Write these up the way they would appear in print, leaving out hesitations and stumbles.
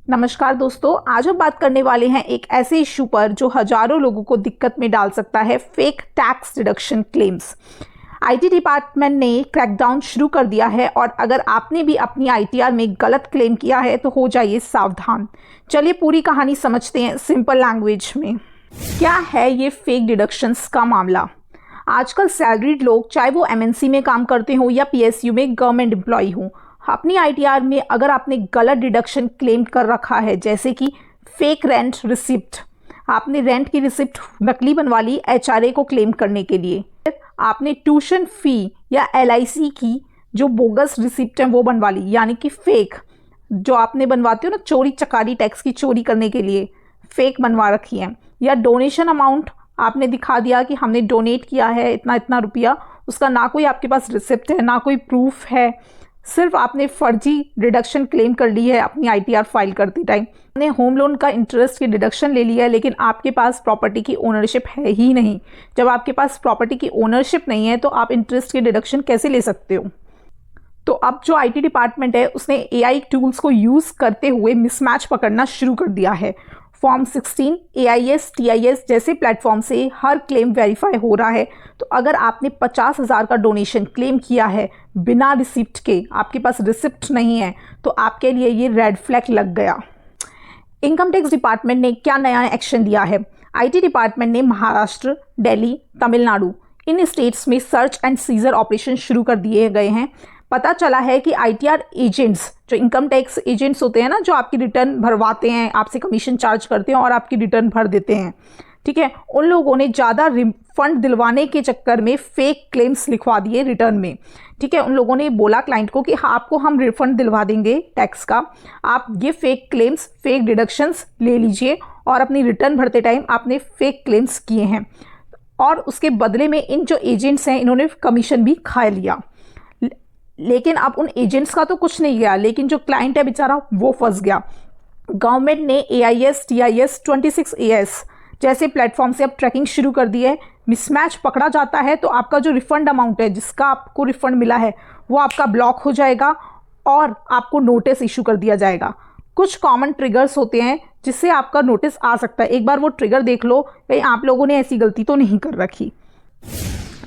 नमस्कार दोस्तों, आज हम बात करने वाले हैं एक ऐसे इशू पर जो हजारों लोगों को दिक्कत में डाल सकता है, fake tax deduction claims. IT department ने क्रैकडाउन शुरू कर दिया है और अगर आपने भी अपनी आईटीआर में गलत क्लेम किया है तो हो जाइए सावधान। चलिए पूरी कहानी समझते हैं सिंपल लैंग्वेज में। क्या है ये फेक डिडक्शंस का मामला? आजकल सैलरीड लोग, चाहे वो एमएनसी में काम करते हो या पीएसयू में गवर्नमेंट एम्प्लॉय हो, अपनी आईटीआर में अगर आपने गलत डिडक्शन क्लेम कर रखा है, जैसे कि फेक रेंट रिसिप्ट, आपने रेंट की रिसिप्ट नकली बनवा ली एचआरए को क्लेम करने के लिए, आपने ट्यूशन फी या एलआईसी की जो बोगस रिसिप्ट है वो बनवा ली, यानी कि फेक, जो आपने बनवाते हो ना चोरी चकारी टैक्स की चोरी करने के लिए फेक बनवा रखी है, या डोनेशन अमाउंट आपने दिखा दिया कि हमने डोनेट किया है इतना इतना रुपया, उसका ना कोई आपके पास रिसिप्ट है ना कोई प्रूफ है, सिर्फ आपने फर्जी डिडक्शन क्लेम कर ली है अपनी आईटीआर फाइल करते टाइम। आपने होम लोन का इंटरेस्ट की डिडक्शन ले लिया है लेकिन आपके पास प्रॉपर्टी की ओनरशिप है ही नहीं। जब आपके पास प्रॉपर्टी की ओनरशिप नहीं है तो आप इंटरेस्ट की डिडक्शन कैसे ले सकते हो? तो अब जो आईटी डिपार्टमेंट है उसने एआई टूल्स को यूज़ करते हुए मिसमैच पकड़ना शुरू कर दिया है। फॉर्म 16, एआईएस, टीआईएस जैसे प्लेटफॉर्म से हर क्लेम वेरीफाई हो रहा है। तो अगर आपने 50,000 का डोनेशन क्लेम किया है बिना रिसिप्ट के, आपके पास रिसिप्ट नहीं है, तो आपके लिए ये रेड फ्लैग लग गया। इनकम टैक्स डिपार्टमेंट ने क्या नया एक्शन लिया है? आईटी डिपार्टमेंट ने महाराष्ट्र, दिल्ली, तमिलनाडु इन स्टेट्स में सर्च एंड सीजर ऑपरेशन शुरू कर दिए गए हैं। पता चला है कि आईटीआर एजेंट्स, जो इनकम टैक्स एजेंट्स होते हैं ना, जो आपकी रिटर्न भरवाते हैं, आपसे कमीशन चार्ज करते हैं और आपकी रिटर्न भर देते हैं, ठीक है, उन लोगों ने ज़्यादा रिफंड दिलवाने के चक्कर में फेक क्लेम्स लिखवा दिए रिटर्न में। ठीक है, उन लोगों ने बोला क्लाइंट को कि हाँ, आपको हम रिफंड दिलवा देंगे टैक्स का, आप ये फेक क्लेम्स, फेक डिडक्शंस ले लीजिए, और अपनी रिटर्न भरते टाइम आपने फेक क्लेम्स किए हैं और उसके बदले में इन जो एजेंट्स हैं इन्होंने कमीशन भी खा लिया। लेकिन अब उन एजेंट्स का तो कुछ नहीं गया, लेकिन जो क्लाइंट है बेचारा वो फंस गया। गवर्नमेंट ने एआईएस, टीआईएस, 26AS जैसे प्लेटफॉर्म से अब ट्रैकिंग शुरू कर दी है। मिसमैच पकड़ा जाता है तो आपका जो रिफंड अमाउंट है, जिसका आपको रिफंड मिला है, वो आपका ब्लॉक हो जाएगा और आपको नोटिस इशू कर दिया जाएगा। कुछ कॉमन ट्रिगर्स होते हैं जिससे आपका नोटिस आ सकता है। एक बार वो ट्रिगर देख लो, कहीं आप लोगों ने ऐसी गलती तो नहीं कर रखी।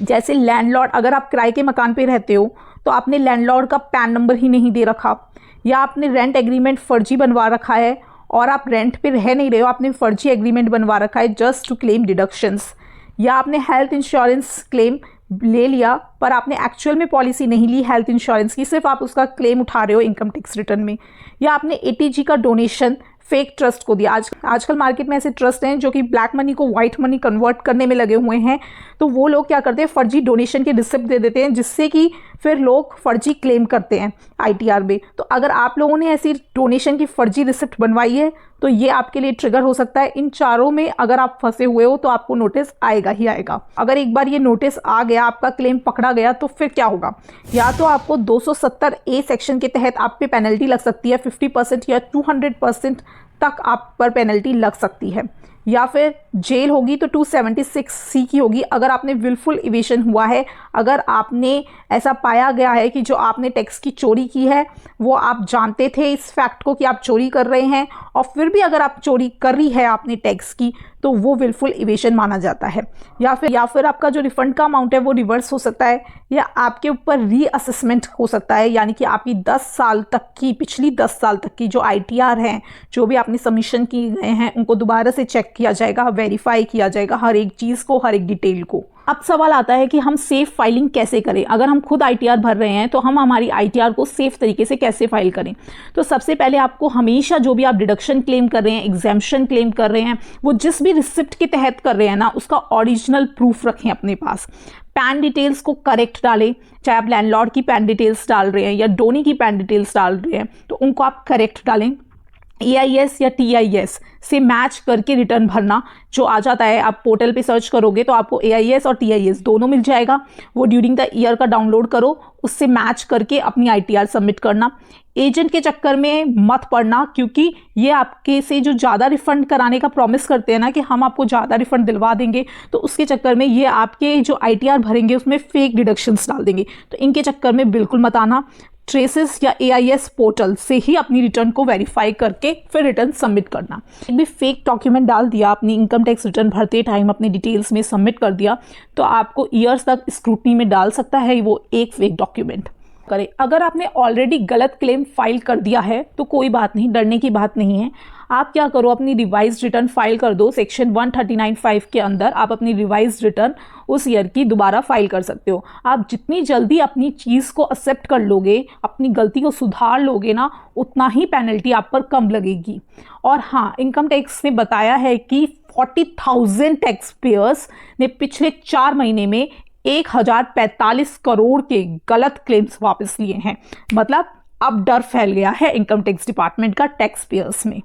जैसे लैंडलॉर्ड, अगर आप किराए के मकान पे रहते हो तो आपने लैंडलॉर्ड का पैन नंबर ही नहीं दे रखा, या आपने रेंट एग्रीमेंट फर्जी बनवा रखा है और आप रेंट पे रह नहीं रहे हो, आपने फर्जी एग्रीमेंट बनवा रखा है जस्ट टू क्लेम डिडक्शंस, या आपने हेल्थ इंश्योरेंस क्लेम ले लिया पर आपने एक्चुअल में पॉलिसी नहीं ली हेल्थ इंश्योरेंस की, सिर्फ आप उसका क्लेम उठा रहे हो इनकम टैक्स रिटर्न में, या आपने एटीजी का डोनेशन फेक ट्रस्ट को दिया। आजकल मार्केट में ऐसे ट्रस्ट हैं जो कि ब्लैक मनी को वाइट मनी कन्वर्ट करने में लगे हुए हैं। तो वो लोग क्या करते हैं, फर्जी डोनेशन के रिसिप्ट दे देते हैं, जिससे कि फिर लोग फर्जी क्लेम करते हैं आईटीआर में। तो अगर आप लोगों ने ऐसी डोनेशन की फर्जी रिसिप्ट बनवाई है तो ये आपके लिए ट्रिगर हो सकता है। इन चारों में अगर आप फंसे हुए हो तो आपको नोटिस आएगा ही आएगा। अगर एक बार ये नोटिस आ गया, आपका क्लेम पकड़ा गया, तो फिर क्या होगा? या तो आपको 270A सेक्शन के तहत आप पे पेनल्टी लग सकती है 50% या 200% तक आप पर पेनल्टी लग सकती है, या फिर जेल होगी तो 276C की होगी अगर आपने विलफुल इवेशन हुआ है। अगर आपने ऐसा पाया गया है कि जो आपने टैक्स की चोरी की है वो आप जानते थे इस फैक्ट को कि आप चोरी कर रहे हैं, और फिर भी अगर आप चोरी कर रही है आपने टैक्स की, तो वो विलफुल इवेशन माना जाता है। या फिर आपका जो रिफंड का अमाउंट है वो रिवर्स हो सकता है, या आपके ऊपर रीअसेसमेंट हो सकता है, यानी कि आपकी 10 साल तक की, पिछली 10 साल तक की जो आईटीआर हैं, जो भी आपने सबमिशन किए गए हैं, उनको दोबारा से चेक किया जाएगा, वेरीफाई किया जाएगा हर एक चीज़ को, हर एक डिटेल को। अब सवाल आता है कि हम सेफ फाइलिंग कैसे करें? अगर हम खुद आईटीआर भर रहे हैं तो हम हमारी आईटीआर को सेफ तरीके से कैसे फाइल करें? तो सबसे पहले आपको हमेशा जो भी आप डिडक्शन क्लेम कर रहे हैं, एग्जेम्पशन क्लेम कर रहे हैं, वो जिस भी रिसिप्ट के तहत कर रहे हैं ना, उसका ओरिजिनल प्रूफ रखें अपने पास। पैन डिटेल्स को करेक्ट डालें, चाहे आप लैंडलॉर्ड की पैन डिटेल्स डाल रहे हैं या डोनी की पैन डिटेल्स डाल रहे हैं तो उनको आप करेक्ट डालें। एआईएस या टीआईएस से मैच करके रिटर्न भरना जो आ जाता है, आप पोर्टल पे सर्च करोगे तो आपको एआईएस और टीआईएस दोनों मिल जाएगा। वो ड्यूरिंग द ईयर का डाउनलोड करो, उससे मैच करके अपनी आईटीआर सबमिट करना। एजेंट के चक्कर में मत पड़ना, क्योंकि ये आपके से जो ज़्यादा रिफंड कराने का प्रॉमिस करते हैं ना कि हम आपको ज़्यादा रिफंड दिलवा देंगे, तो उसके चक्कर में ये आपके जो आईटीआर भरेंगे उसमें फेक डिडक्शंस डाल देंगे। तो इनके चक्कर में बिल्कुल मत आना। ट्रेसेस या AIS पोर्टल से ही अपनी रिटर्न को वेरीफाई करके फिर रिटर्न सबमिट करना। एक भी फेक डॉक्यूमेंट डाल दिया, अपनी इनकम टैक्स रिटर्न भरते टाइम अपने डिटेल्स में सबमिट कर दिया, तो आपको ईयर्स तक स्क्रूटनी में डाल सकता है वो एक फेक डॉक्यूमेंट। करें अगर आपने ऑलरेडी गलत क्लेम फाइल कर दिया है तो कोई बात नहीं, डरने की बात नहीं है। आप क्या करो, अपनी रिवाइज रिटर्न फाइल कर दो। सेक्शन 139(5) के अंदर आप अपनी रिवाइज रिटर्न उस ईयर की दोबारा फाइल कर सकते हो। आप जितनी जल्दी अपनी चीज़ को एक्सेप्ट कर लोगे, अपनी गलती को सुधार लोगे ना, उतना ही पेनल्टी आप पर कम लगेगी। और हाँ, इनकम टैक्स ने बताया है कि 40,000 टैक्स पेयर्स ने पिछले 4 महीने में 1045 करोड़ के गलत क्लेम्स वापस लिए हैं। मतलब अब डर फैल गया है इनकम टैक्स डिपार्टमेंट का टैक्स पेयर्स में।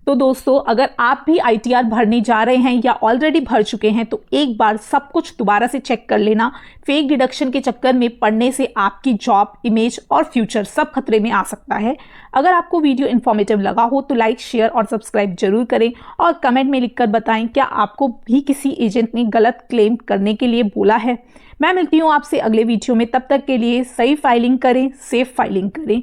तो दोस्तों, अगर आप भी ITR भरने जा रहे हैं या ऑलरेडी भर चुके हैं तो एक बार सब कुछ दोबारा से चेक कर लेना। फेक डिडक्शन के चक्कर में पड़ने से आपकी जॉब, इमेज और फ्यूचर सब खतरे में आ सकता है। अगर आपको वीडियो इन्फॉर्मेटिव लगा हो तो लाइक, शेयर और सब्सक्राइब जरूर करें और कमेंट में लिखकर बताएं क्या आपको भी किसी एजेंट ने गलत क्लेम करने के लिए बोला है। मैं मिलती हूँ आपसे अगले वीडियो में, तब तक के लिए सही फाइलिंग करें, सेफ फाइलिंग करें।